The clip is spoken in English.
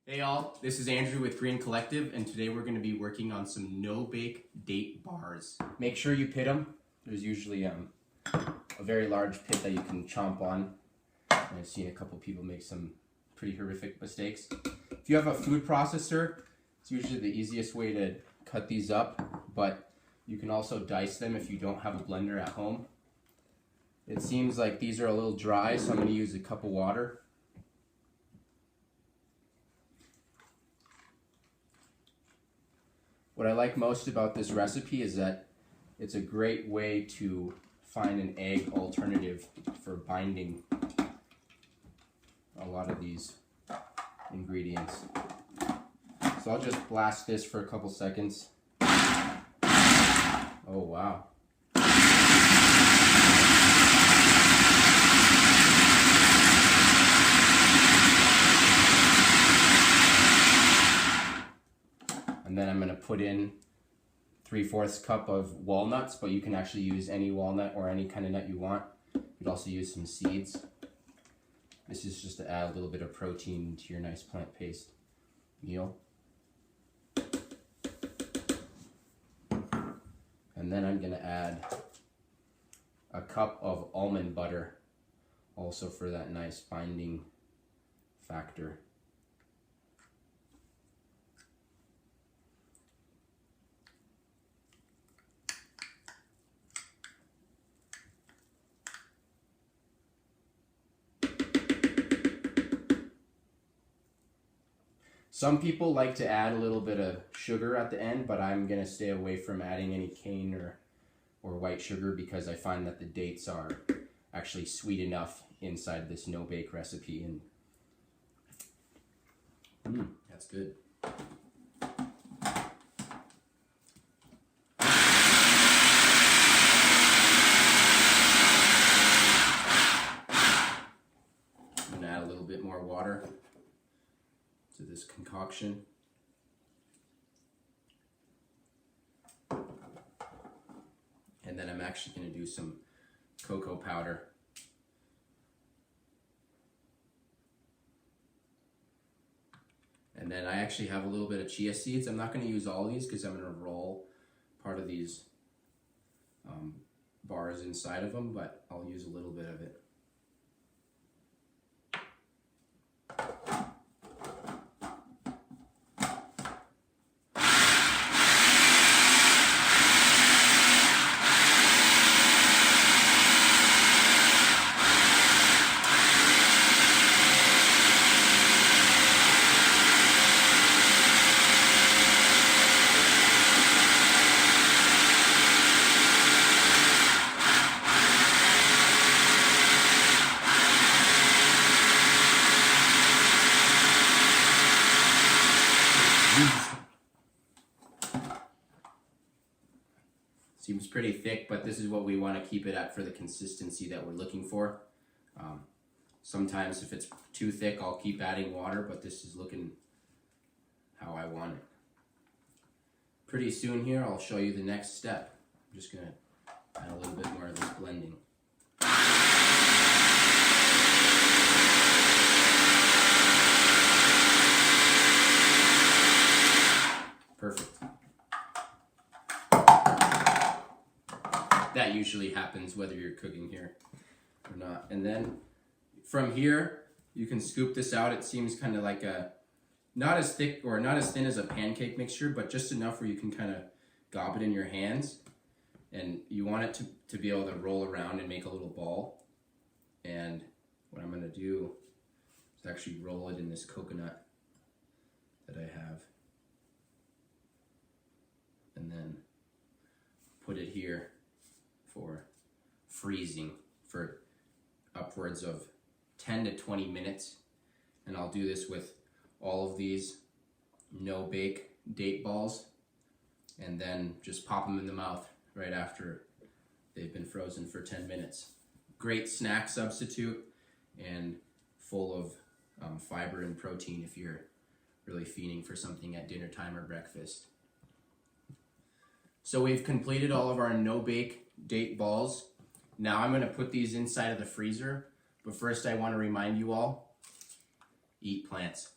Hey all, this is Andrew with Green Collective, and today we're going to be working on some no-bake date bars. Make sure you pit them. There's usually a very large pit that you can chomp on. I've seen a couple people make some pretty horrific mistakes. If you have a food processor, it's usually the easiest way to cut these up, but you can also dice them if you don't have a blender at home. It seems like these are a little dry, so I'm going to use a cup of water. What I like most about this recipe is that it's a great way to find an egg alternative for binding a lot of these ingredients. So I'll just blast this for a couple seconds. Oh wow. And then I'm going to put in 3/4 cup of walnuts, but you can actually use any walnut or any kind of nut you want. You could also use some seeds. This is just to add a little bit of protein to your nice plant-based meal. And then I'm going to add a cup of almond butter, also for that nice binding factor. Some people like to add a little bit of sugar at the end, but I'm going to stay away from adding any cane or white sugar because I find that the dates are actually sweet enough inside this no-bake recipe. And that's good. I'm going to add a little bit more water to this concoction. And then I'm actually going to do some cocoa powder. And then I actually have a little bit of chia seeds. I'm not going to use all these because I'm going to roll part of these bars inside of them, but I'll use a little bit of it. Seems pretty thick, but this is what we want to keep it at for the consistency that we're looking for. Sometimes if it's too thick, I'll keep adding water, but this is looking how I want it. Pretty soon here, I'll show you the next step. I'm just going to add a little bit more of this blending. Perfect. That usually happens whether you're cooking here or not. And then from here, you can scoop this out. It seems kind of like not as thick or not as thin as a pancake mixture, but just enough where you can kind of gob it in your hands. And you want it to be able to roll around and make a little ball. And what I'm going to do is actually roll it in this coconut that I have. And then put it here for freezing for upwards of 10 to 20 minutes. And I'll do this with all of these no-bake date balls, and then just pop them in the mouth right after they've been frozen for 10 minutes. Great snack substitute and full of fiber and protein if you're really feeding for something at dinner time or breakfast. So we've completed all of our no-bake date balls. Now I'm going to put these inside of the freezer, but first I want to remind you all, eat plants.